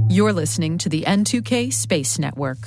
You're listening to the N2K Space Network.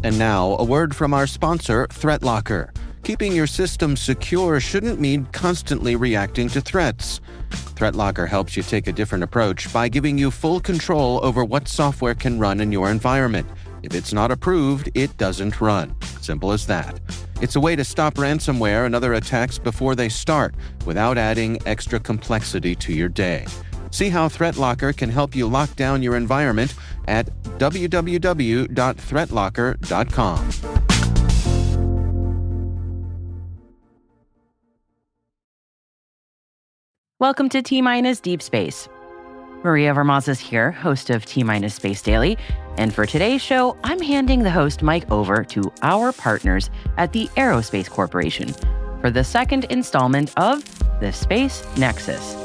And now, a word from our sponsor, ThreatLocker. Keeping your system secure shouldn't mean constantly reacting to threats. ThreatLocker helps you take a different approach by giving you full control over what software can run in your environment. If it's not approved, it doesn't run. Simple as that. It's a way to stop ransomware and other attacks before they start, without adding extra complexity to your day. See how ThreatLocker can help you lock down your environment at www.threatlocker.com. Welcome to T-Minus Deep Space. Maria Vermazes here, host of T-Minus Space Daily. And for today's show, I'm handing the host mic over to our partners at the Aerospace Corporation for the second installment of the Space Nexus.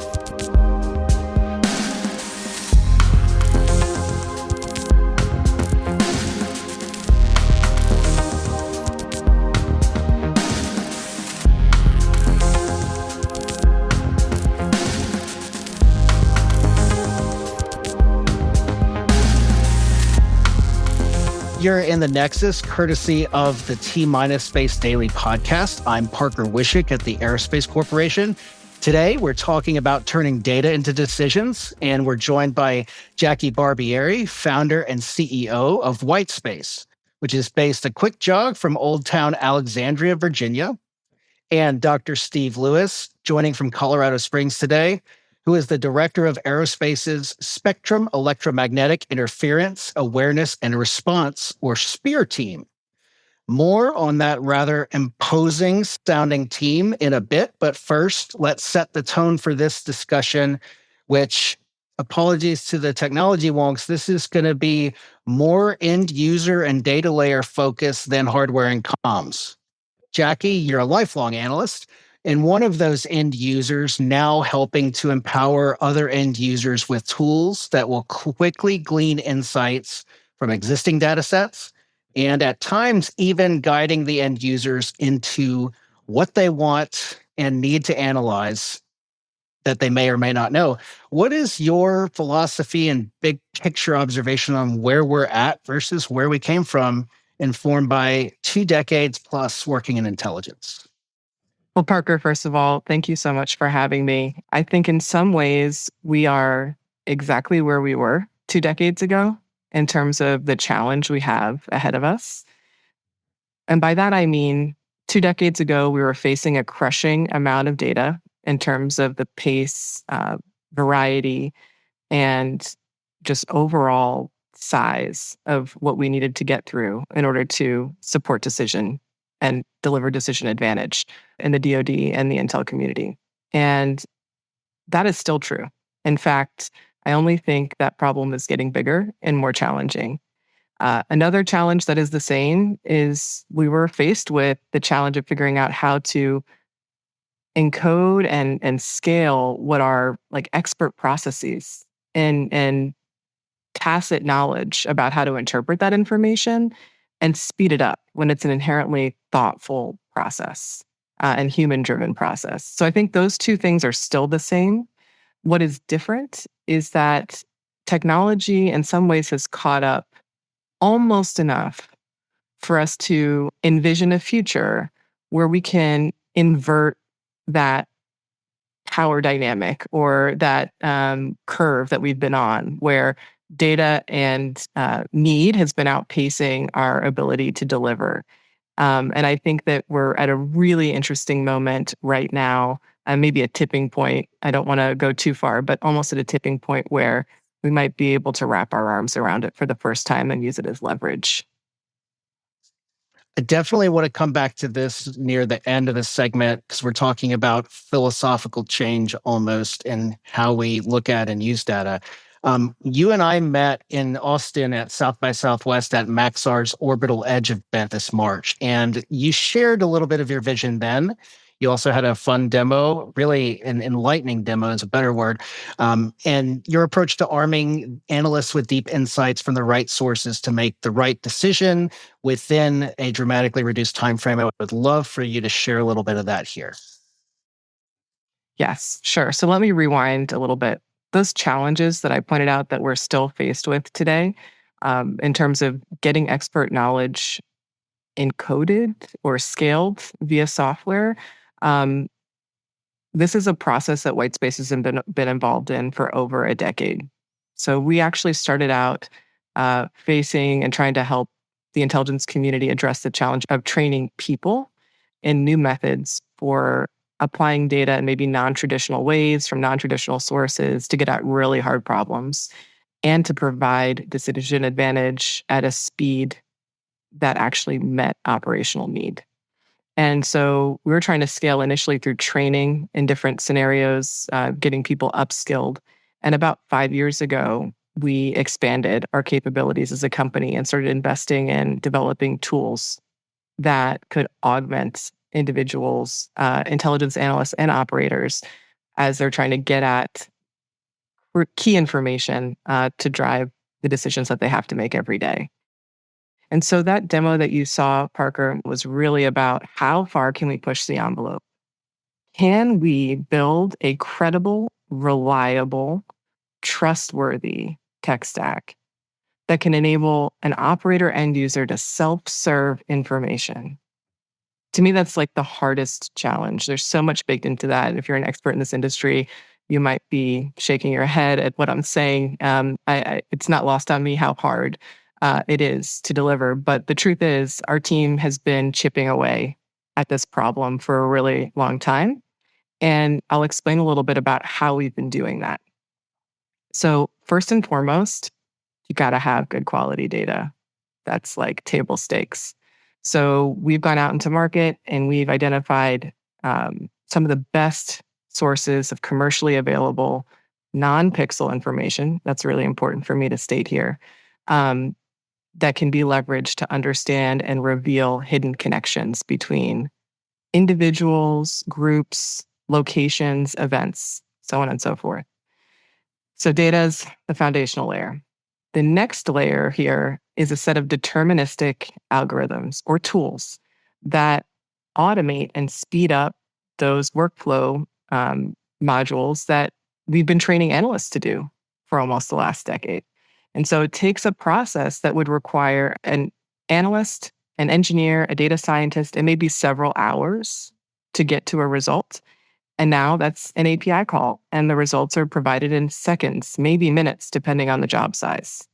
You're in the Nexus, courtesy of the T-Minus Space Daily podcast. I'm Parker Wishick at the Aerospace Corporation. Today, we're talking about turning data into decisions, and we're joined by Jackie Barbieri, founder and CEO of Whitespace, which is based a quick jog from Old Town Alexandria, Virginia, and Dr. Steve Lewis, joining from Colorado Springs today, who is the director of Aerospace's Spectrum Electromagnetic Interference Awareness and Response, or SPEAR team. More on that rather imposing sounding team in a bit, but first, let's set the tone for this discussion, which, apologies to the technology wonks, this is going to be more end user and data layer focused than hardware and comms. Jackie, you're a lifelong analyst, and one of those end users now helping to empower other end users with tools that will quickly glean insights from existing data sets, and at times even guiding the end users into what they want and need to analyze that they may or may not know. What is your philosophy and big picture observation on where we're at versus where we came from, informed by 2 decades plus working in intelligence? Well, Parker, first of all, thank you so much for having me. I think in some ways we are exactly where we were 2 decades ago in terms of the challenge we have ahead of us. And by that, I mean 2 decades ago, we were facing a crushing amount of data in terms of the pace, variety, and just overall size of what we needed to get through in order to support decision and deliver decision advantage in the DoD and the intel community. And that is still true. In fact, I only think that problem is getting bigger and more challenging. Another challenge that is the same is we were faced with the challenge of figuring out how to encode and scale what are like expert processes and tacit knowledge about how to interpret that information and speed it up when it's an inherently thoughtful process and human-driven process. So I think those two things are still the same. What is different is that technology in some ways has caught up almost enough for us to envision a future where we can invert that power dynamic or that curve that we've been on, where data and need has been outpacing our ability to deliver. And I think that we're at a really interesting moment right now, maybe a tipping point. I don't want to go too far, but almost at a tipping point where we might be able to wrap our arms around it for the first time and use it as leverage. I definitely want to come back to this near the end of the segment because we're talking about philosophical change almost in how we look at and use data. You and I met in Austin at South by Southwest at Maxar's Orbital Edge event this March, and you shared a little bit of your vision then. You also had a fun demo, really an enlightening demo is a better word. And your approach to arming analysts with deep insights from the right sources to make the right decision within a dramatically reduced time frame. I would love for you to share a little bit of that here. Yes, sure. So let me rewind a little bit. Those challenges that I pointed out that we're still faced with today, in terms of getting expert knowledge encoded or scaled via software, um, this is a process that Whitespace has been involved in for over a decade. So we actually started out facing and trying to help the intelligence community address the challenge of training people in new methods for applying data in maybe non-traditional ways from non-traditional sources to get at really hard problems and to provide decision advantage at a speed that actually met operational need. And so we were trying to scale initially through training in different scenarios, getting people upskilled. And about 5 years ago, we expanded our capabilities as a company and started investing in developing tools that could augment individuals, intelligence analysts, and operators as they're trying to get at key information to drive the decisions that they have to make every day. And so that demo that you saw, Parker, was really about how far can we push the envelope? Can we build a credible, reliable, trustworthy tech stack that can enable an operator end user to self-serve information? To me, that's like the hardest challenge. There's so much baked into that. If you're an expert in this industry, you might be shaking your head at what I'm saying. It's not lost on me how hard it is to deliver. But the truth is, our team has been chipping away at this problem for a really long time. And I'll explain a little bit about how we've been doing that. So, first and foremost, you got to have good quality data. That's like table stakes. So, we've gone out into market and we've identified some of the best sources of commercially available non-pixel information. That's really important for me to state here. That can be leveraged to understand and reveal hidden connections between individuals, groups, locations, events, so on and so forth. So data is the foundational layer. The next layer here is a set of deterministic algorithms or tools that automate and speed up those workflow modules that we've been training analysts to do for almost the last decade. And so it takes a process that would require an analyst, an engineer, a data scientist, and maybe several hours to get to a result. And now that's an API call, and the results are provided in seconds, maybe minutes, depending on the job size.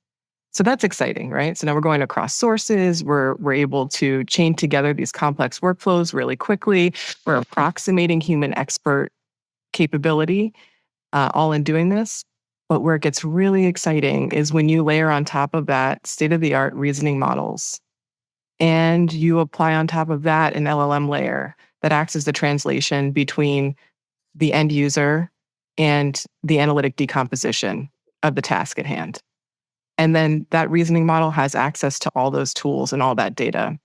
So that's exciting, right? So now we're going across sources. We're able to chain together these complex workflows really quickly. We're approximating human expert capability, all in doing this. But where it gets really exciting is when you layer on top of that state-of-the-art reasoning models, and you apply on top of that an LLM layer that acts as the translation between the end user and the analytic decomposition of the task at hand. And then that reasoning model has access to all those tools and all that data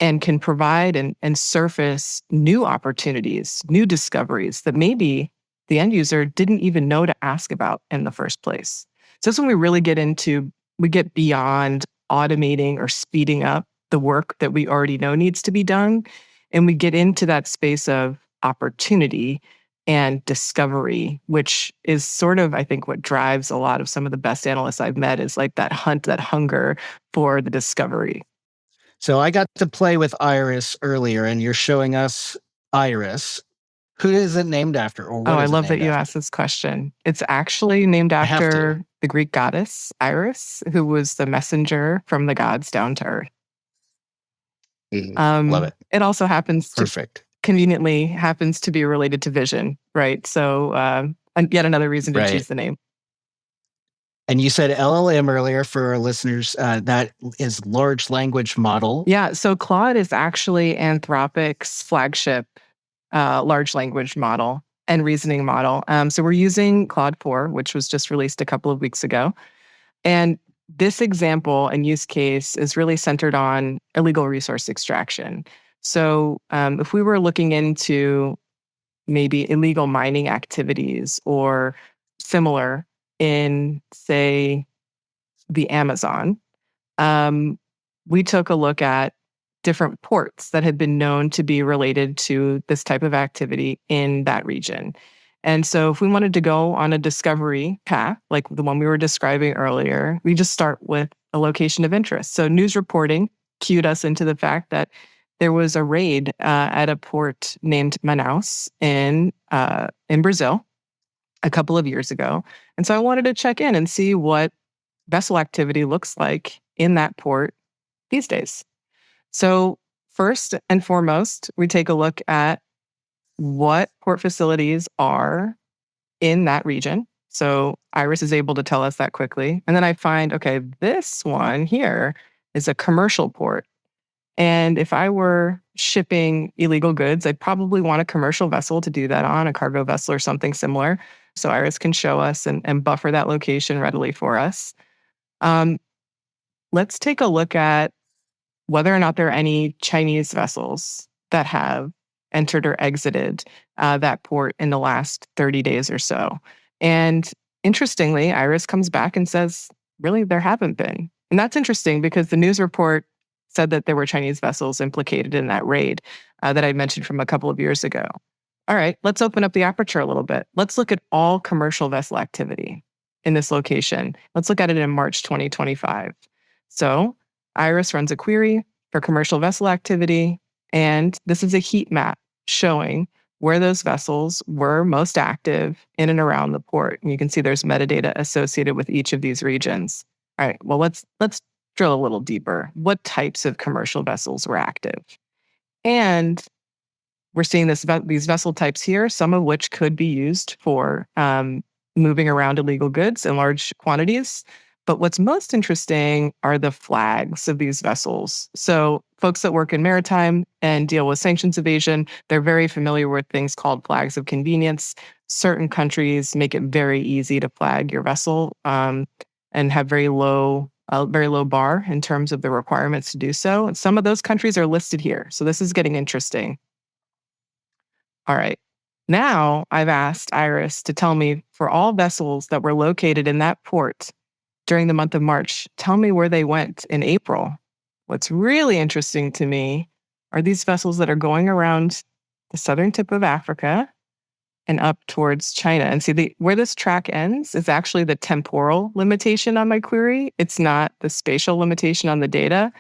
and can provide and surface new opportunities, new discoveries that maybe the end user didn't even know to ask about in the first place. So that's when we get beyond automating or speeding up the work that we already know needs to be done. And we get into that space of opportunity and discovery, which is sort of, I think, what drives a lot of some of the best analysts I've met is like that hunt, that hunger for the discovery. So I got to play with Iris earlier, and you're showing us Iris. Who is it named after? Or what I is it love that named you after? asked this question. It's actually named after the Greek goddess Iris, who was the messenger from the gods down to earth. Love it. It also Perfect. Conveniently happens to be related to vision, right? So yet another reason to choose the name. And you said LLM earlier for our listeners. That is large language model. Yeah. So Claude is actually Anthropic's flagship large language model and reasoning model. So we're using Claude 4, which was just released a couple of weeks ago. And this example and use case is really centered on illegal resource extraction. So if we were looking into maybe illegal mining activities or similar in, say, the Amazon, we took a look at different ports that had been known to be related to this type of activity in that region. And so if we wanted to go on a discovery path, like the one we were describing earlier, we just start with a location of interest. So news reporting cued us into the fact that there was a raid at a port named Manaus in Brazil a couple of years ago. And so I wanted to check in and see what vessel activity looks like in that port these days. So first and foremost, we take a look at what port facilities are in that region. So Iris is able to tell us that quickly. And then I find, okay, this one here is a commercial port. And if I were shipping illegal goods, I'd probably want a commercial vessel to do that on, a cargo vessel or something similar. So Iris can show us and buffer that location readily for us. Let's take a look at whether or not there are any Chinese vessels that have entered or exited that port in the last 30 days or so. And interestingly, Iris comes back and says, really, there haven't been. And that's interesting because the news report said that there were Chinese vessels implicated in that raid that I mentioned from a couple of years ago. All right, let's open up the aperture a little bit. Let's look at all commercial vessel activity in this location. Let's look at it in March 2025. So Iris runs a query for commercial vessel activity, and this is a heat map showing where those vessels were most active in and around the port. And you can see there's metadata associated with each of these regions. All right, well, let's drill a little deeper. What types of commercial vessels were active? And we're seeing these vessel types here, some of which could be used for moving around illegal goods in large quantities. But what's most interesting are the flags of these vessels. So folks that work in maritime and deal with sanctions evasion, they're very familiar with things called flags of convenience. Certain countries make it very easy to flag your vessel and have very low bar in terms of the requirements to do so. And some of those countries are listed here. So this is getting interesting. All right. Now I've asked Iris to tell me for all vessels that were located in that port during the month of March, tell me where they went in April. What's really interesting to me are these vessels that are going around the southern tip of Africa and up towards China. And see, where this track ends is actually the temporal limitation on my query. It's not the spatial limitation on the data.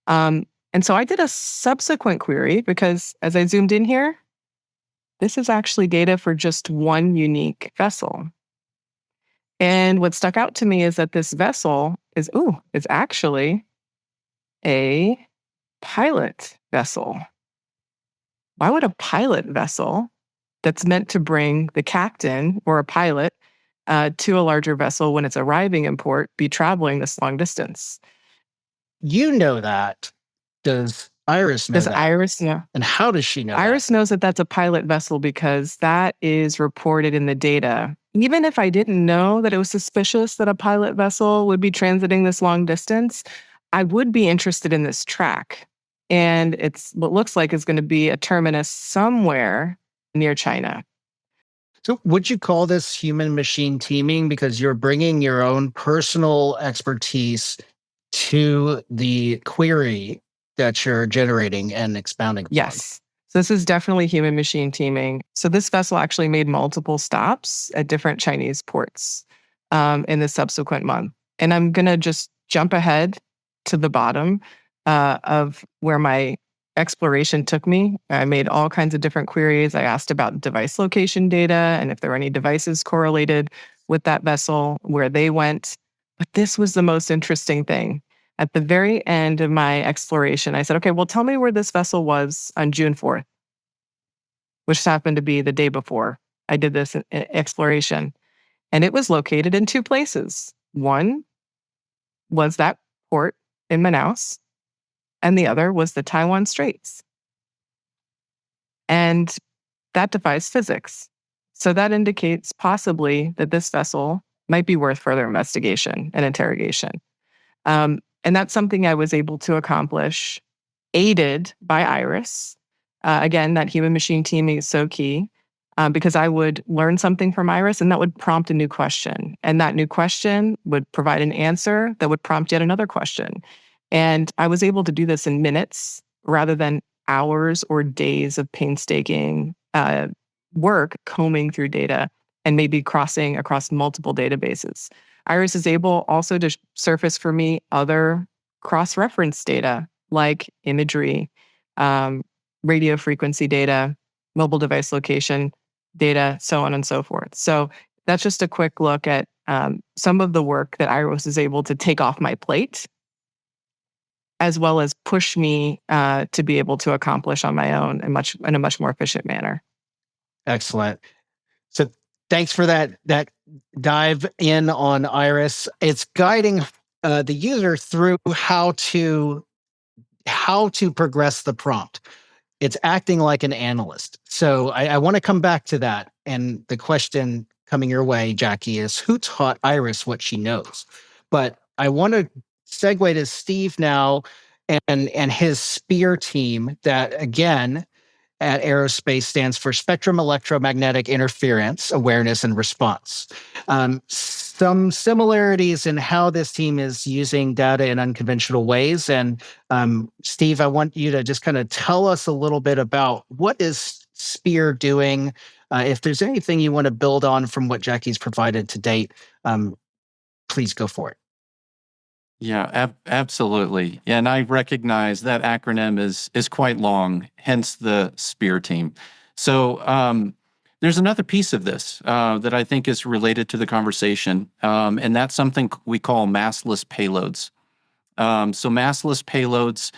And so I did a subsequent query because as I zoomed in here, this is actually data for just one unique vessel. And what stuck out to me is that this vessel is actually a pilot vessel. Why would a pilot vessel that's meant to bring the captain or a pilot to a larger vessel when it's arriving in port be traveling this long distance? You know that. Does Iris know that? Iris know? And how does she know Iris knows that that's a pilot vessel because that is reported in the data. Even if I didn't know that it was suspicious that a pilot vessel would be transiting this long distance, I would be interested in this track. And it's what looks like is going to be a terminus somewhere near China. So would you call this human-machine teaming because you're bringing your own personal expertise to the query that you're generating and expounding upon? Yes. So this is definitely human-machine teaming. So this vessel actually made multiple stops at different Chinese ports in the subsequent month. And I'm going to just jump ahead to the bottom of where my exploration took me. I made all kinds of different queries. I asked about device location data and if there were any devices correlated with that vessel, where they went. But this was the most interesting thing. At the very end of my exploration, I said, okay, well, tell me where this vessel was on June 4th, which happened to be the day before I did this exploration. And it was located in two places. One was that port in Manaus, and the other was the Taiwan Straits. And that defies physics. So that indicates possibly that this vessel might be worth further investigation and interrogation. And that's something I was able to accomplish aided by Iris. Again, that human-machine teaming is so key because I would learn something from Iris and that would prompt a new question. And that new question would provide an answer that would prompt yet another question. And I was able to do this in minutes rather than hours or days of painstaking work combing through data and maybe crossing across multiple databases. Iris is able also to surface for me other cross-reference data like imagery, radio frequency data, mobile device location data, so on and so forth. So that's just a quick look at some of the work that Iris is able to take off my plate, as well as push me to be able to accomplish on my own in a much more efficient manner. Excellent. So thanks for that dive in on Iris. It's guiding the user through how to progress the prompt. It's acting like an analyst. So I want to come back to that. And the question coming your way, Jackie, is who taught Iris what she knows? But I want to segue to Steve now and his SPEAR team that, again, at Aerospace stands for Spectrum Electromagnetic Interference Awareness and Response. Some similarities in how this team is using data in unconventional ways. And Steve, I want you to just kind of tell us a little bit about what is SPEAR doing. If there's anything you want to build on from what Jackie's provided to date, please go for it. Yeah, absolutely. Yeah, and I recognize that acronym is quite long, hence the SPEAR team. So there's another piece of this that I think is related to the conversation, and that's something we call massless payloads. So massless payloads,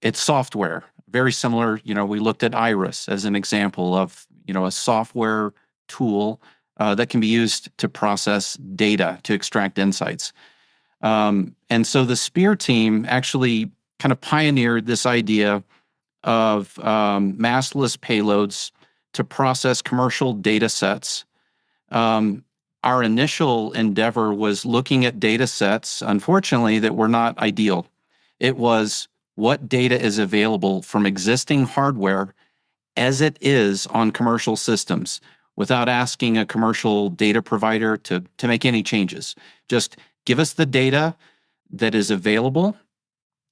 it's software, very similar. We looked at Iris as an example of a software tool that can be used to process data to extract insights. And so the SPEAR team actually kind of pioneered this idea of massless payloads to process commercial data sets. Our initial endeavor was looking at data sets, unfortunately, that were not ideal. It was what data is available from existing hardware as it is on commercial systems without asking a commercial data provider to make any changes. Just give us the data that is available,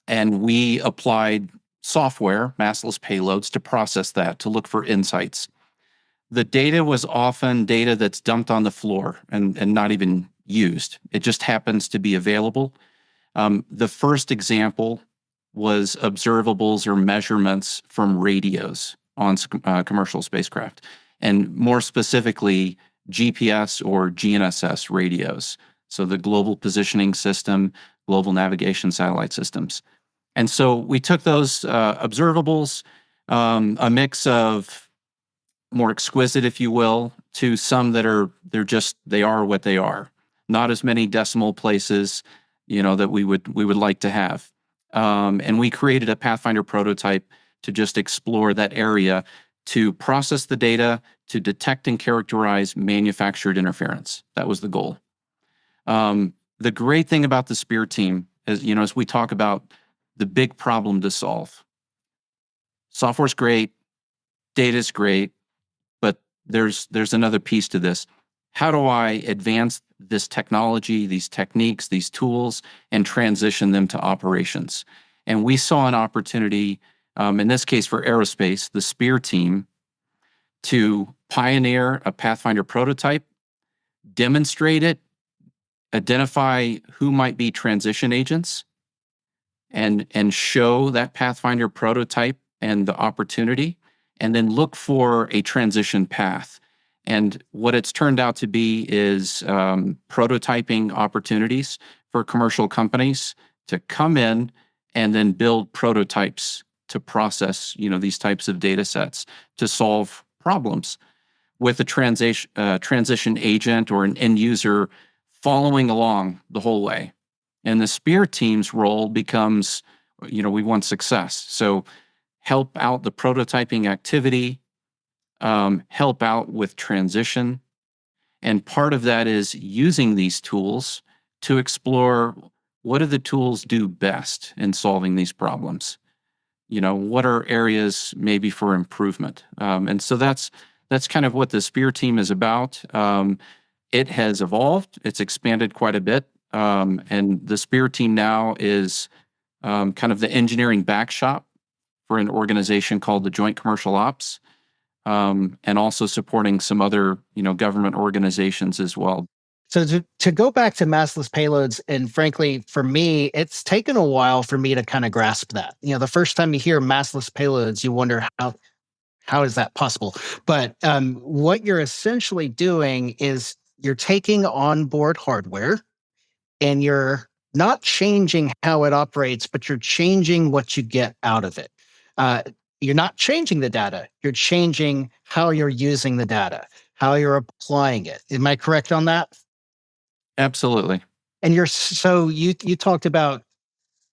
and we applied software, massless payloads, to process that, to look for insights. The data was often data that's dumped on the floor and not even used. It just happens to be available. The first example was observables or measurements from radios on commercial spacecraft, and more specifically, GPS or GNSS radios. So the Global Positioning System, Global Navigation Satellite Systems. And so we took those observables, a mix of more exquisite, if you will, to some that they are what they are. Not as many decimal places, that we would like to have. And we created a Pathfinder prototype to just explore that area, to process the data, to detect and characterize manufactured interference. That was the goal. The great thing about the SPEAR team is, as we talk about the big problem to solve, software's great, data's great, but there's another piece to this. How do I advance this technology, these techniques, these tools, and transition them to operations? And we saw an opportunity, in this case for aerospace, the SPEAR team, to pioneer a Pathfinder prototype, demonstrate it, identify who might be transition agents, and show that Pathfinder prototype and the opportunity, and then look for a transition path. And what it's turned out to be is prototyping opportunities for commercial companies to come in and then build prototypes to process, these types of data sets to solve problems, with a transition agent or an end user following along the whole way. And the SPEAR team's role becomes, we want success. So help out the prototyping activity, help out with transition. And part of that is using these tools to explore what do the tools do best in solving these problems. what are areas maybe for improvement? And so that's kind of what the SPEAR team is about. It has evolved. It's expanded quite a bit. And the SPEAR team now is kind of the engineering back shop for an organization called the Joint Commercial Ops, and also supporting some other, government organizations as well. So to go back to massless payloads, and frankly, for me, it's taken a while for me to kind of grasp that. The first time you hear massless payloads, you wonder how is that possible? But what you're essentially doing is you're taking onboard hardware and you're not changing how it operates, but you're changing what you get out of it. You're not changing the data. You're changing how you're using the data, how you're applying it. Am I correct on that? Absolutely. And you talked about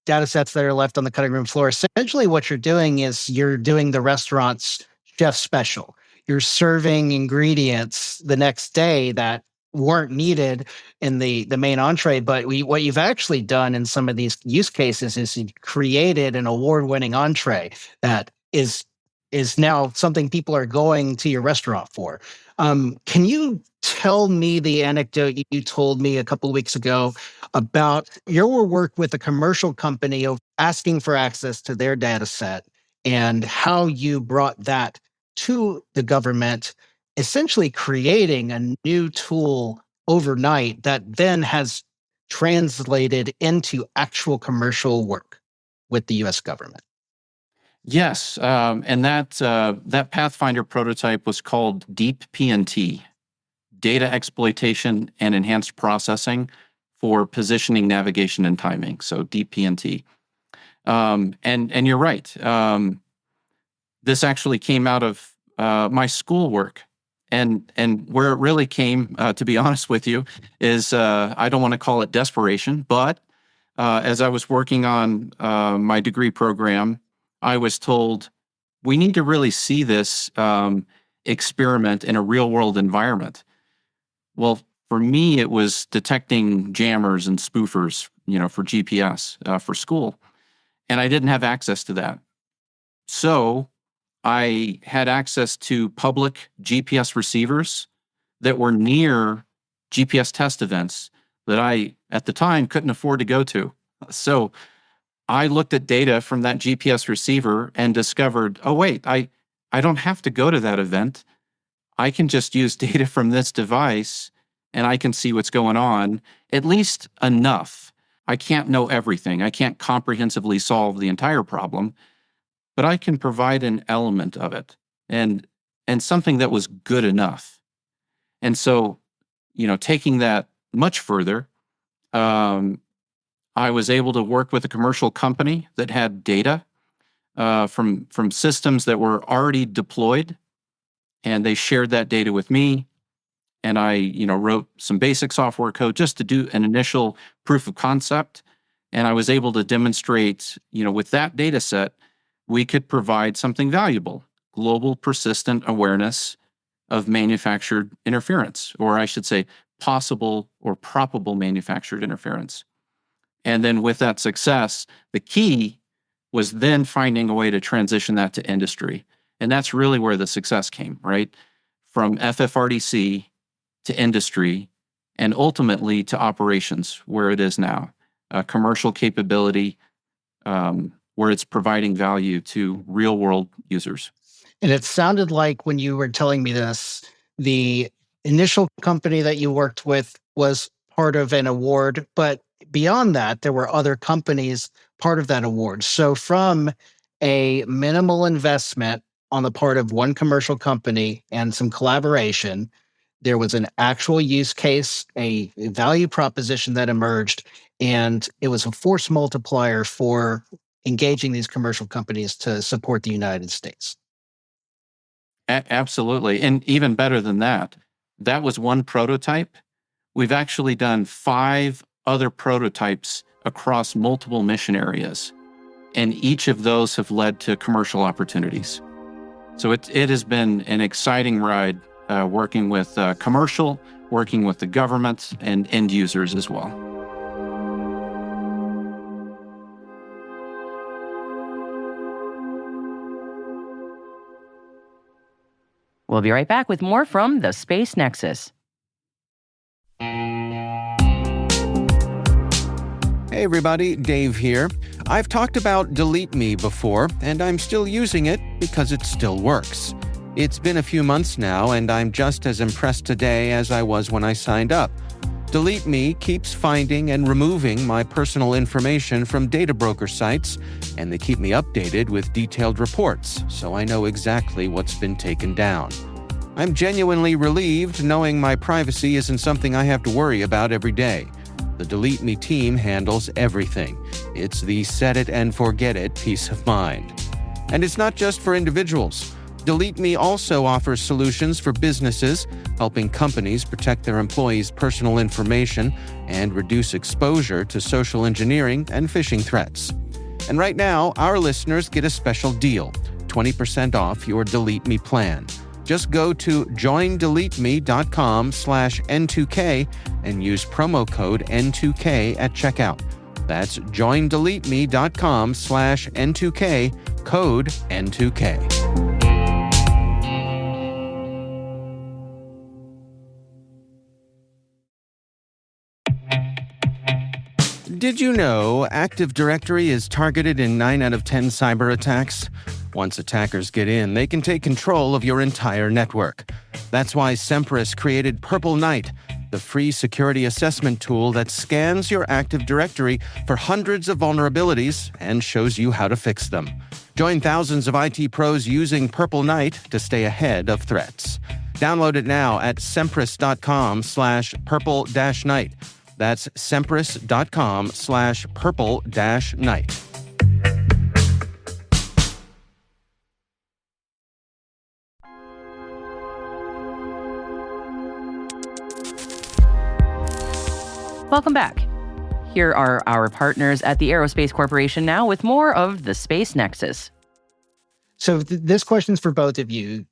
data sets that are left on the cutting room floor. Essentially, what you're doing is you're doing the restaurant's chef special. You're serving ingredients the next day that weren't needed in the main entree. But what you've actually done in some of these use cases is you've created an award-winning entree that is now something people are going to your restaurant for. Can you tell me the anecdote you told me a couple of weeks ago about your work with a commercial company of asking for access to their data set and how you brought that to the government, essentially creating a new tool overnight that then has translated into actual commercial work with the US government? Yes, and that Pathfinder prototype was called Deep PNT, Data Exploitation and Enhanced Processing for Positioning, Navigation, and Timing. So Deep PNT, and you're right. This actually came out of my schoolwork, and where it really came, to be honest with you, is I don't want to call it desperation, but as I was working on my degree program, I was told we need to really see this experiment in a real world environment. Well, for me, it was detecting jammers and spoofers, for GPS for school. And I didn't have access to that. So I had access to public GPS receivers that were near GPS test events that I, at the time, couldn't afford to go to. So I looked at data from that GPS receiver and discovered, oh, wait, I don't have to go to that event. I can just use data from this device and I can see what's going on, at least enough. I can't know everything. I can't comprehensively solve the entire problem, but I can provide an element of it and something that was good enough. And so, taking that much further, I was able to work with a commercial company that had data from systems that were already deployed, and they shared that data with me. And I, wrote some basic software code just to do an initial proof of concept. And I was able to demonstrate, with that data set, we could provide something valuable: global persistent awareness of manufactured interference, or I should say, possible or probable manufactured interference. And then with that success, the key was then finding a way to transition that to industry. And that's really where the success came, right? From FFRDC to industry, and ultimately to operations, where it is now. Commercial capability, where it's providing value to real world users. And it sounded like when you were telling me this, the initial company that you worked with was part of an award, but beyond that, there were other companies part of that award. So from a minimal investment on the part of one commercial company and some collaboration, there was an actual use case, a value proposition that emerged, and it was a force multiplier for engaging these commercial companies to support the United States. Absolutely. And even better than that, that was one prototype. We've actually done 5 other prototypes across multiple mission areas, and each of those have led to commercial opportunities. So it has been an exciting ride working with commercial, working with the government, and end users as well. We'll be right back with more from the Space Nexus. Hey everybody, Dave here. I've talked about Delete Me before, and I'm still using it because it still works. It's been a few months now, and I'm just as impressed today as I was when I signed up. Delete Me keeps finding and removing my personal information from data broker sites, and they keep me updated with detailed reports, so I know exactly what's been taken down. I'm genuinely relieved knowing my privacy isn't something I have to worry about every day. The Delete Me team handles everything. It's the set it and forget it peace of mind. And it's not just for individuals. Delete Me also offers solutions for businesses, helping companies protect their employees' personal information and reduce exposure to social engineering and phishing threats. And right now, our listeners get a special deal, 20% off your Delete Me plan. Just go to joindeleteme.com/N2K and use promo code N2K at checkout. That's joindeleteme.com/N2K, code N2K. Did you know Active Directory is targeted in 9 out of 10 cyber attacks? Once attackers get in, they can take control of your entire network. That's why Sempris created Purple Knight, the free security assessment tool that scans your Active Directory for hundreds of vulnerabilities and shows you how to fix them. Join thousands of IT pros using Purple Knight to stay ahead of threats. Download it now at sempris.com/purple-night. That's sempris.com/purple-night. Welcome back. Here are our partners at the Aerospace Corporation now with more of the Space Nexus. So this question's for both of you.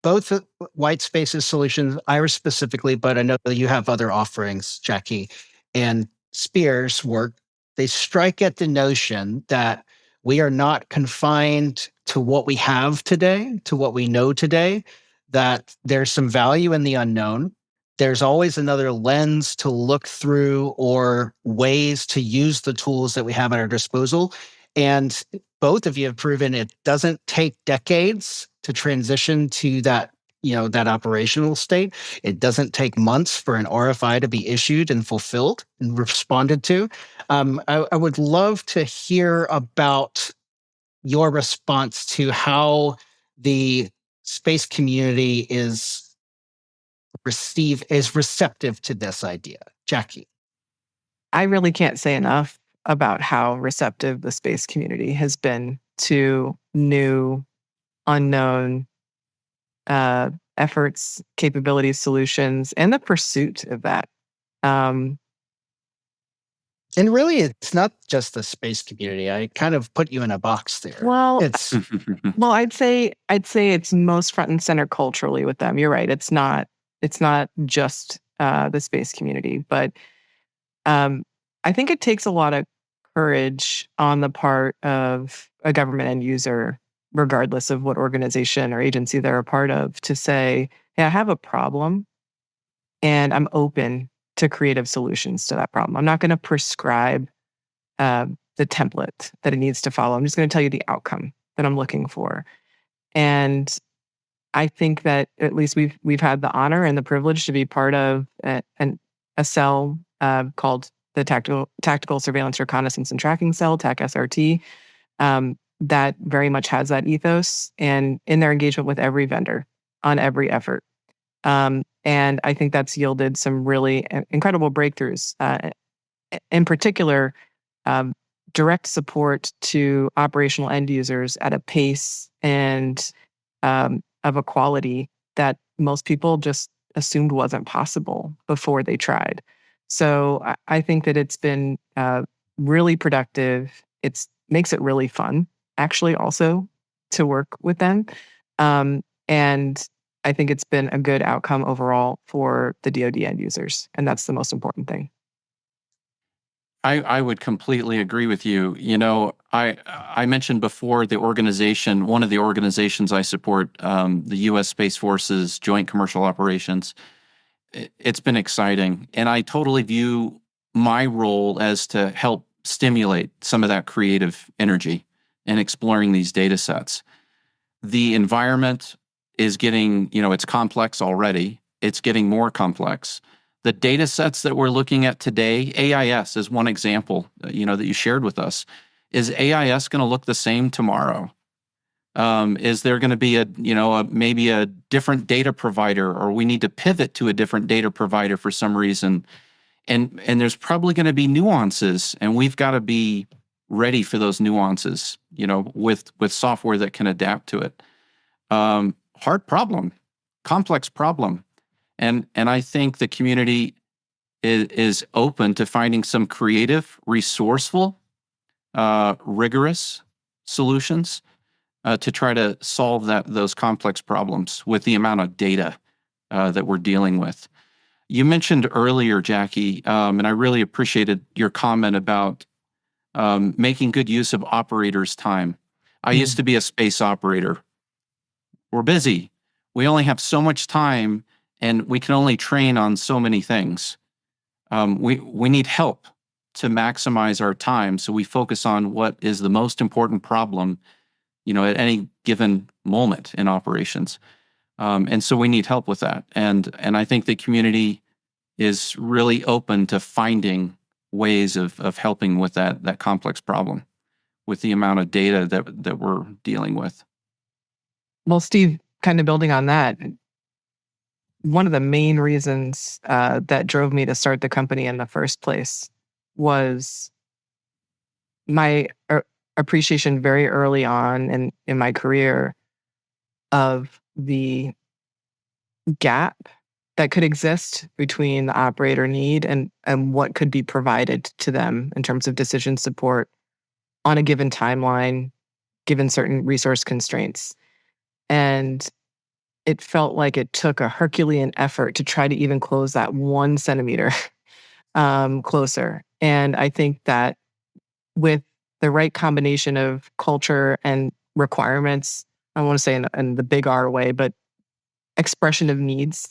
Both White Spaces solutions, Iris specifically, but I know that you have other offerings, Jackie, and Spear's work. They strike at the notion that we are not confined to what we have today, to what we know today, that there's some value in the unknown. There's always another lens to look through or ways to use the tools that we have at our disposal. And both of you have proven it doesn't take decades to transition to that, that operational state. It doesn't take months for an RFI to be issued and fulfilled and responded to. I would love to hear about your response to how the space community is receptive to this idea. Jackie. I really can't say enough about how receptive the space community has been to new, unknown efforts, capabilities, solutions, and the pursuit of that. And really, it's not just the space community. I kind of put you in a box there. Well, I'd say it's most front and center culturally with them. You're right. It's not just the space community, but I think it takes a lot of courage on the part of a government end user, regardless of what organization or agency they're a part of, to say, hey, I have a problem and I'm open to creative solutions to that problem. I'm not going to prescribe the template that it needs to follow. I'm just going to tell you the outcome that I'm looking for. And I think that at least we've had the honor and the privilege to be part of a cell called the Tactical Surveillance Reconnaissance and Tracking Cell, TAC-SRT, that very much has that ethos and in their engagement with every vendor on every effort. And I think that's yielded some really incredible breakthroughs. In particular, direct support to operational end users at a pace and of a quality that most people just assumed wasn't possible before they tried. So I think that it's been really productive. It makes it really fun, actually, also to work with them. And I think it's been a good outcome overall for the DoD end users. And that's the most important thing. I would completely agree with you. I mentioned before the organization, one of the organizations I support, the U.S. Space Force's Joint Commercial Operations. It's been exciting, and I totally view my role as to help stimulate some of that creative energy and exploring these data sets. The environment is getting, it's complex already. It's getting more complex. The data sets that we're looking at today, AIS is one example, that you shared with us. Is AIS going to look the same tomorrow? Is there going to be maybe a different data provider, or we need to pivot to a different data provider for some reason? And there's probably going to be nuances, and we've got to be ready for those nuances, with software that can adapt to it. Hard problem, complex problem. And I think the community is open to finding some creative, resourceful, rigorous solutions to try to solve those complex problems with the amount of data that we're dealing with. You mentioned earlier, Jackie, and I really appreciated your comment about making good use of operators' time. I used to be a space operator. We're busy. We only have so much time, and we can only train on so many things. We need help to maximize our time, so we focus on what is the most important problem, at any given moment in operations. And so we need help with that. And I think the community is really open to finding ways of helping with that complex problem with the amount of data that we're dealing with. Well, Steve, kind of building on that, one of the main reasons that drove me to start the company in the first place was my appreciation very early on in my career of the gap that could exist between the operator need and what could be provided to them in terms of decision support on a given timeline, given certain resource constraints. And it felt like it took a Herculean effort to try to even close that 1 centimeter closer. And I think that with the right combination of culture and requirements, I want to say in the big R way, but expression of needs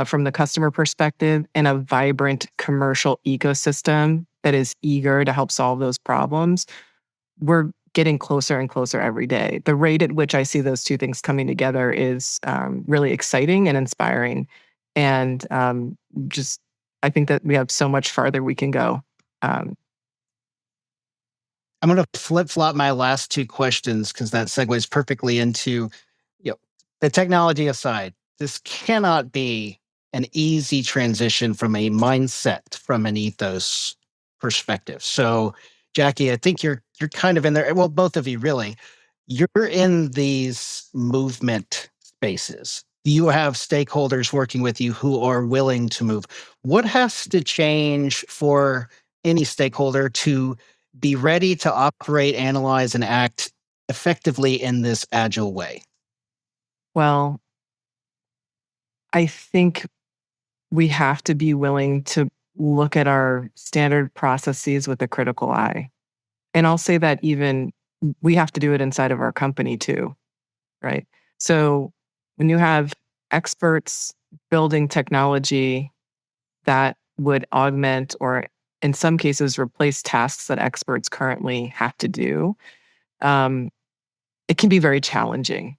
from the customer perspective and a vibrant commercial ecosystem that is eager to help solve those problems, we're getting closer and closer every day. The rate at which I see those two things coming together is really exciting and inspiring. And I think that we have so much farther we can go. I'm going to flip-flop my last two questions because that segues perfectly into, the technology aside. This cannot be an easy transition from a mindset, from an ethos perspective. So, Jackie, I think you're kind of in there. Well, both of you really. You're in these movement spaces. You have stakeholders working with you who are willing to move. What has to change for any stakeholder to be ready to operate, analyze, and act effectively in this agile way? Well, I think we have to be willing to look at our standard processes with a critical eye. And I'll say that even we have to do it inside of our company too, right? So when you have experts building technology that would augment or in some cases replace tasks that experts currently have to do, it can be very challenging.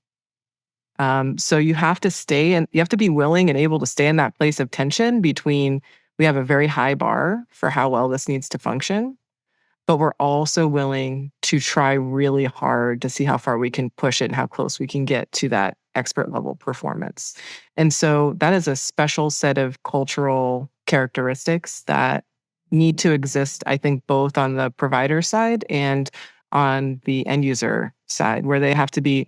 So you have to stay and you have to be willing and able to stay in that place of tension between we have a very high bar for how well this needs to function, but we're also willing to try really hard to see how far we can push it and how close we can get to that expert level performance. And so that is a special set of cultural characteristics that need to exist, I think, both on the provider side and on the end user side, where they have to be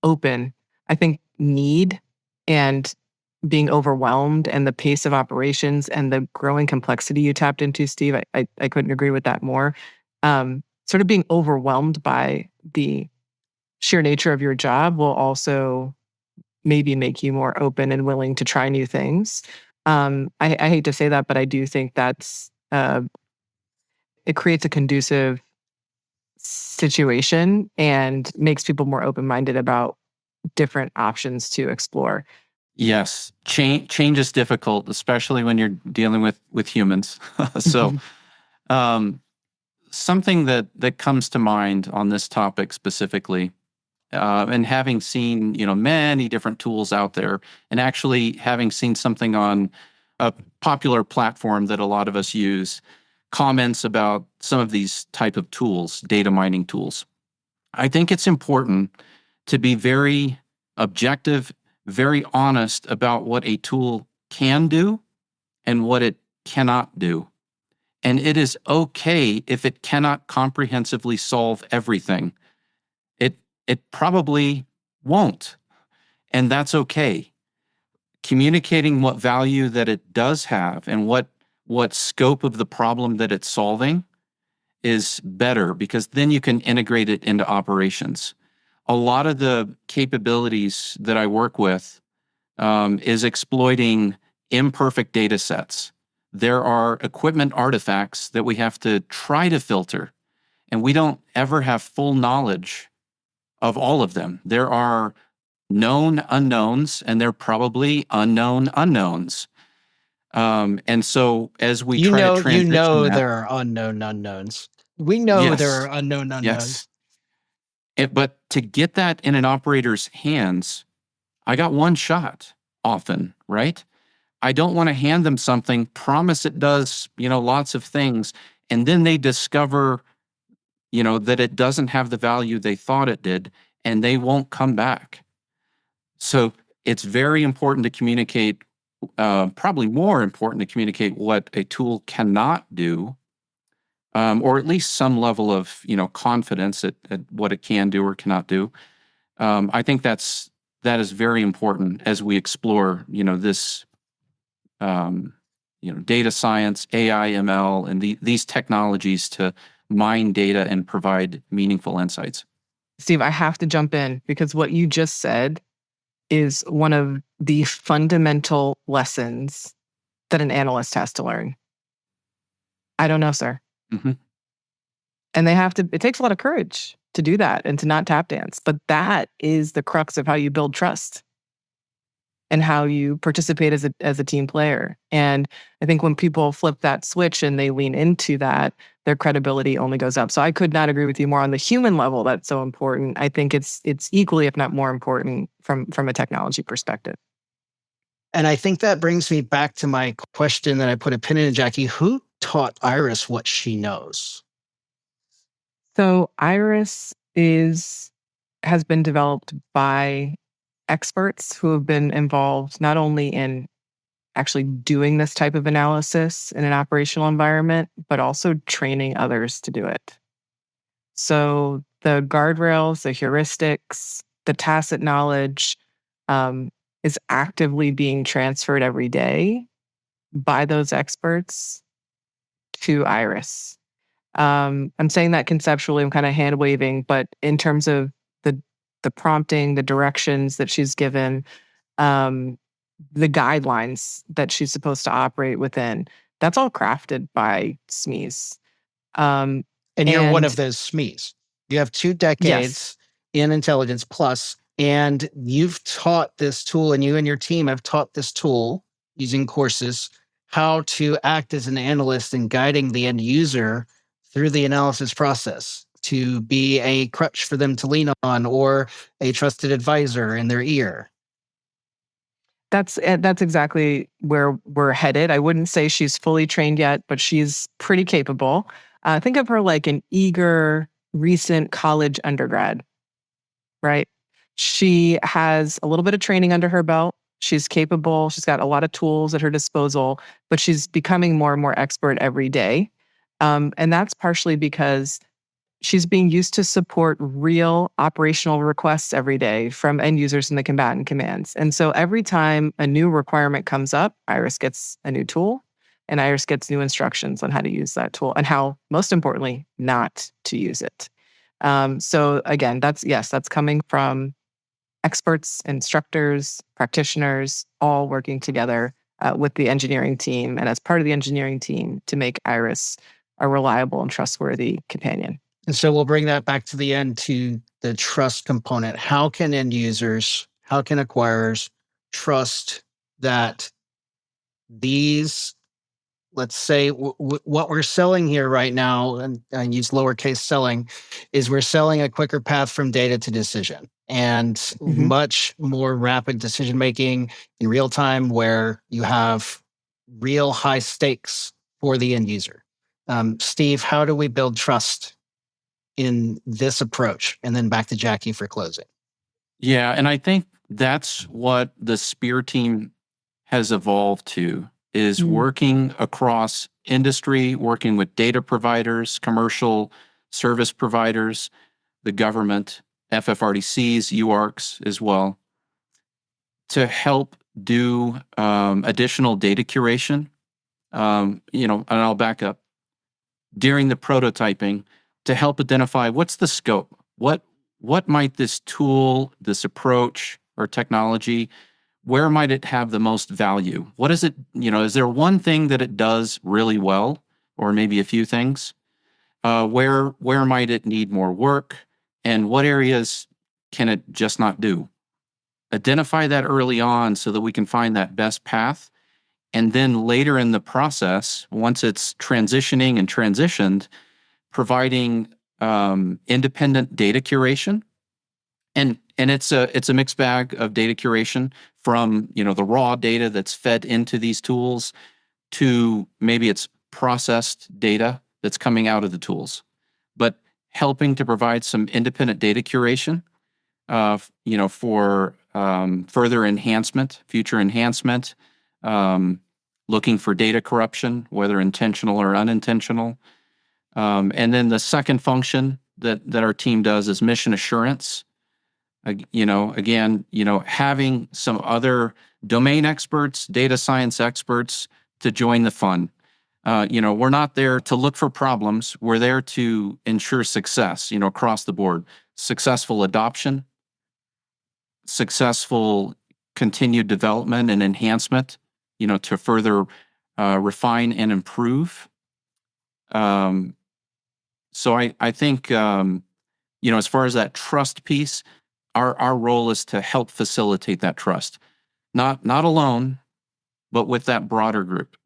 open. I think need and being overwhelmed and the pace of operations and the growing complexity you tapped into, Steve, I couldn't agree with that more. Sort of being overwhelmed by the sheer nature of your job will also maybe make you more open and willing to try new things. I hate to say that, but I do think that's it creates a conducive situation and makes people more open-minded about different options to explore. Yes, change is difficult, especially when you're dealing with humans. So, um, something that comes to mind on this topic specifically, and having seen many different tools out there, and actually having seen something on a popular platform that a lot of us use, comments about some of these type of tools, data mining tools. I think it's important to be very objective, very honest about what a tool can do and what it cannot do. And it is okay if it cannot comprehensively solve everything. It probably won't, and that's okay. Communicating what value that it does have and what scope of the problem that it's solving is better, because then you can integrate it into operations. A lot of the capabilities that I work with is exploiting imperfect data sets. There are equipment artifacts that we have to try to filter, and we don't ever have full knowledge of all of them. There are known unknowns, and there are probably unknown unknowns. And so as we try to transition that, there are unknown unknowns. We know there yes, are unknown unknowns. yes. But to get that in an operator's hands, I got one shot often, right? I don't want to hand them something, promise it does, lots of things, and then they discover, that it doesn't have the value they thought it did, and they won't come back. So it's very important to communicate, probably more important to communicate what a tool cannot do, or at least some level of, confidence at what it can do or cannot do. I think that is very important as we explore, this, data science, AI, ML, and these technologies to mine data and provide meaningful insights. Steve, I have to jump in because what you just said is one of the fundamental lessons that an analyst has to learn. I don't know, sir. Mhm. And it takes a lot of courage to do that and to not tap dance. But that is the crux of how you build trust and how you participate as a team player. And I think when people flip that switch and they lean into that, their credibility only goes up. So I could not agree with you more on the human level. That's so important. I think it's equally, if not more important from a technology perspective. And I think that brings me back to my question that I put a pin in, Jackie. Who taught Iris what she knows? So Iris has been developed by experts who have been involved not only in actually doing this type of analysis in an operational environment, but also training others to do it. So the guardrails, the heuristics, the tacit knowledge is actively being transferred every day by those experts to Iris. I'm saying that conceptually, I'm kind of hand waving, but in terms of the prompting, the directions that she's given, the guidelines that she's supposed to operate within, that's all crafted by SMEs. And you're one of those SMEs. You have 2 decades yes. in intelligence plus, and you've taught this tool, and you and your team have taught this tool using courses how to act as an analyst in guiding the end user through the analysis process, to be a crutch for them to lean on or a trusted advisor in their ear. That's exactly where we're headed. I wouldn't say she's fully trained yet, but she's pretty capable. Think of her like an eager, recent college undergrad, right? She has a little bit of training under her belt. She's capable. She's got a lot of tools at her disposal, but she's becoming more and more expert every day. And that's partially because she's being used to support real operational requests every day from end users in the combatant commands. And so every time a new requirement comes up, Iris gets a new tool and Iris gets new instructions on how to use that tool and how, most importantly, not to use it. So again, that's coming from experts, instructors, practitioners, all working together with the engineering team and as part of the engineering team to make Iris a reliable and trustworthy companion. And so we'll bring that back to the end to the trust component. How can end users, how can acquirers trust that these, let's say what we're selling here right now, and I use lowercase selling, is we're selling a quicker path from data to decision and much more rapid decision making in real time where you have real high stakes for the end user. Steve, how do we build trust in this approach? And then back to Jackie for closing. Yeah, and I think that's what the Spear team has evolved to, is working across industry, working with data providers, commercial service providers, the government, FFRDCs, UARCs as well, to help do additional data curation. And I'll back up. During the prototyping, to help identify what's the scope, what might this tool, this approach or technology, where might it have the most value? What is it, is there one thing that it does really well, or maybe a few things? Where might it need more work? And what areas can it just not do? Identify that early on so that we can find that best path. And then later in the process, once it's transitioning and transitioned, providing independent data curation. And it's a mixed bag of data curation from, the raw data that's fed into these tools to maybe it's processed data that's coming out of the tools, but helping to provide some independent data curation, for further enhancement, future enhancement, looking for data corruption, whether intentional or unintentional. And then the second function that our team does is mission assurance. Having some other domain experts, data science experts to join the fun. We're not there to look for problems. We're there to ensure success, across the board. Successful adoption, successful continued development and enhancement, to further refine and improve. So I think, as far as that trust piece, our role is to help facilitate that trust, not alone, but with that broader group.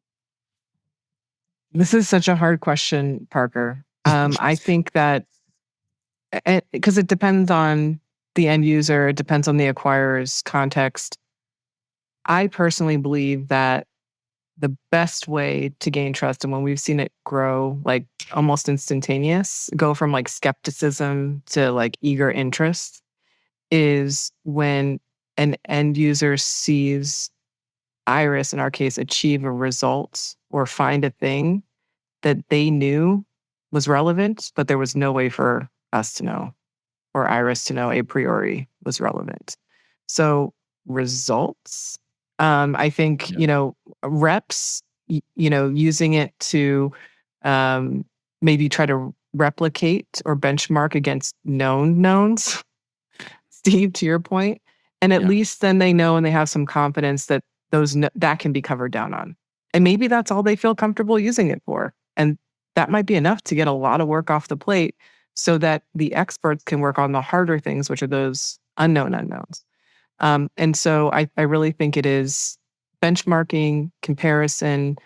This is such a hard question, Parker. I think that because it depends on the end user, it depends on the acquirer's context. I personally believe that the best way to gain trust, and when we've seen it grow like almost instantaneous, go from like skepticism to like eager interest, is when an end user sees Iris, in our case, achieve a result or find a thing that they knew was relevant, but there was no way for us to know or Iris to know a priori was relevant. So results, I think, reps, using it to maybe try to replicate or benchmark against known knowns, Steve, to your point. And at least then they know and they have some confidence that that can be covered down on. And maybe that's all they feel comfortable using it for. And that might be enough to get a lot of work off the plate so that the experts can work on the harder things, which are those unknown unknowns. And so I really think it is benchmarking, comparison,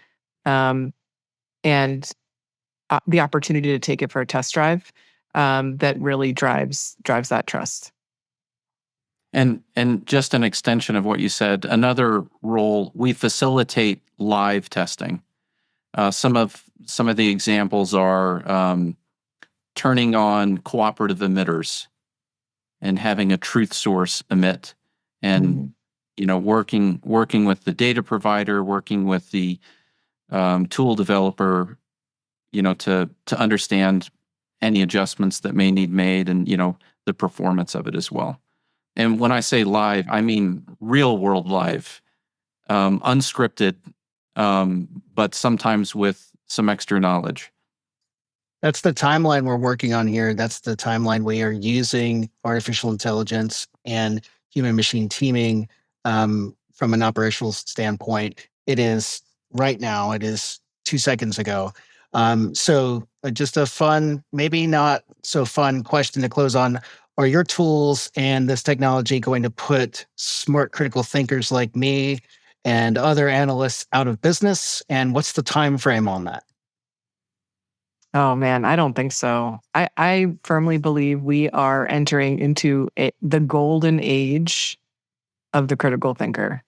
and the opportunity to take it for a test drive that really drives that trust. And just an extension of what you said, another role, we facilitate live testing. Some of the examples are turning on cooperative emitters and having a truth source emit, and working with the data provider, working with the tool developer, to understand any adjustments that may need made, and the performance of it as well. And when I say live, I mean real world live, unscripted, but sometimes with some extra knowledge. That's the timeline we're working on here. That's the timeline we are using artificial intelligence and human machine teaming from an operational standpoint. It is right now, it is 2 seconds ago. Just a fun, maybe not so fun question to close on. Are your tools and this technology going to put smart critical thinkers like me and other analysts out of business? And what's the time frame on that? Oh man, I don't think so. I firmly believe we are entering into the golden age of the critical thinker.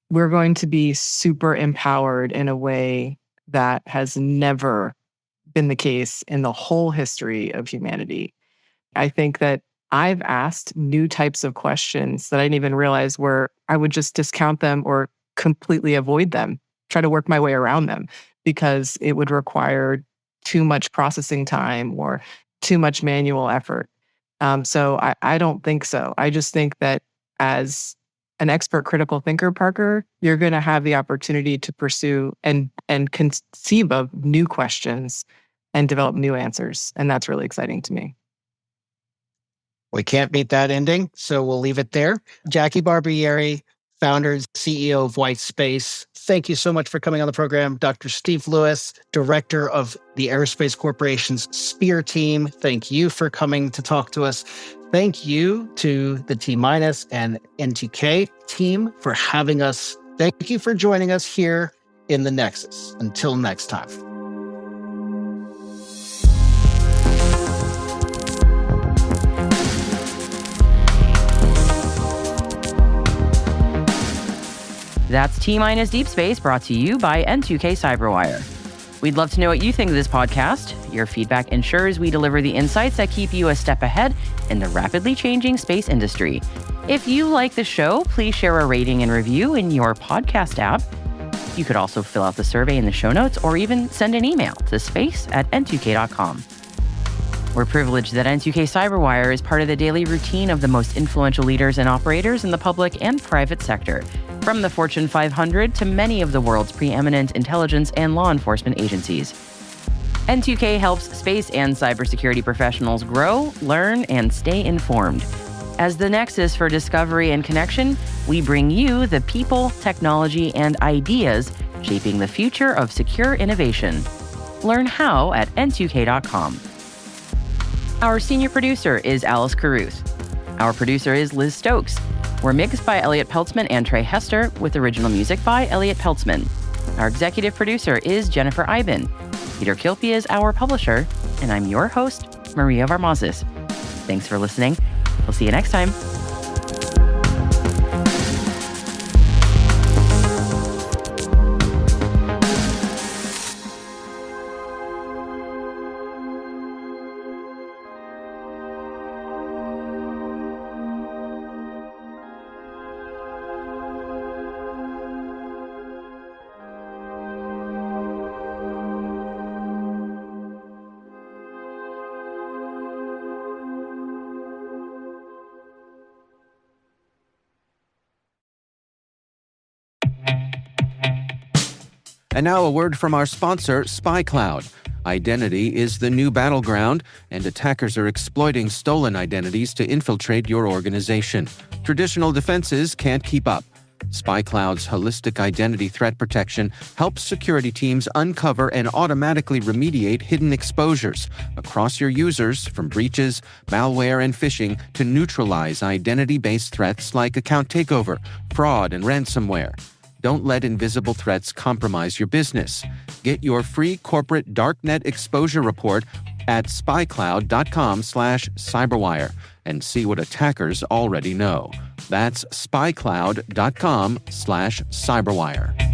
We're going to be super empowered in a way that has never been the case in the whole history of humanity. I think that I've asked new types of questions that I didn't even realize were, I would just discount them or completely avoid them, try to work my way around them because it would require too much processing time or too much manual effort. I don't think so. I just think that as an expert critical thinker, Parker, you're going to have the opportunity to pursue and conceive of new questions and develop new answers. And that's really exciting to me. We can't beat that ending, so we'll leave it there. Jackie Barbieri, founder and CEO of White Space. Thank you so much for coming on the program. Dr. Steve Lewis, director of the Aerospace Corporation's SPEAR team. Thank you for coming to talk to us. Thank you to the T- and N2K team for having us. Thank you for joining us here in the Nexus. Until next time. That's T- Deep Space, brought to you by N2K Cyberwire. We'd love to know what you think of this podcast. Your feedback ensures we deliver the insights that keep you a step ahead in the rapidly changing space industry. If you like the show, please share a rating and review in your podcast app. You could also fill out the survey in the show notes or even send an email to space@n2k.com. We're privileged that N2K Cyberwire is part of the daily routine of the most influential leaders and operators in the public and private sector, from the Fortune 500 to many of the world's preeminent intelligence and law enforcement agencies. N2K helps space and cybersecurity professionals grow, learn, and stay informed. As the nexus for discovery and connection, we bring you the people, technology, and ideas shaping the future of secure innovation. Learn how at n2k.com. Our senior producer is Alice Carruth. Our producer is Liz Stokes. We're mixed by Elliot Peltzman and Trey Hester, with original music by Elliot Peltzman. Our executive producer is Jennifer Iben. Peter Kilpie is our publisher, and I'm your host, Maria Varmazis. Thanks for listening. We'll see you next time. And now a word from our sponsor, SpyCloud. Identity is the new battleground, and attackers are exploiting stolen identities to infiltrate your organization. Traditional defenses can't keep up. SpyCloud's holistic identity threat protection helps security teams uncover and automatically remediate hidden exposures across your users, from breaches, malware, and phishing to neutralize identity-based threats like account takeover, fraud, and ransomware. Don't let invisible threats compromise your business. Get your free corporate darknet exposure report at spycloud.com/cyberwire and see what attackers already know. That's spycloud.com/cyberwire.